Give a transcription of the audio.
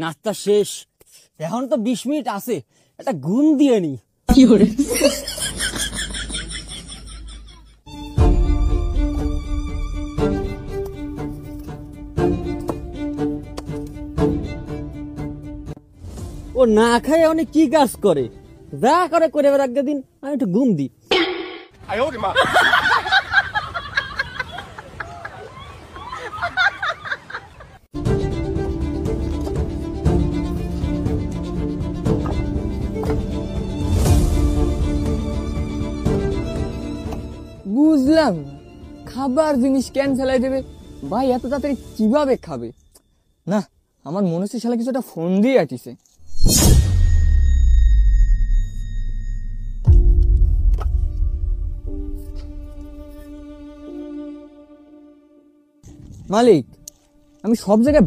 নাস্তা শেষ, এখন তো 20 মিনিট আছে, একটা ঘুম দিয়ে নি। ও না খায় অনেক কি কাজ করে, যা করে করে এবার একদিন আমি একটু ঘুম দিই। বুঝলাম না, খাবার জিনিস কেন ফেলাই দেবে ভাই, এত তাড়াতাড়ি কিভাবে খাবে? না, আমার মনে হচ্ছে শালা কিছু একটা ফোন দিয়ে আটিছে। মালিক, আমি সব জায়গায়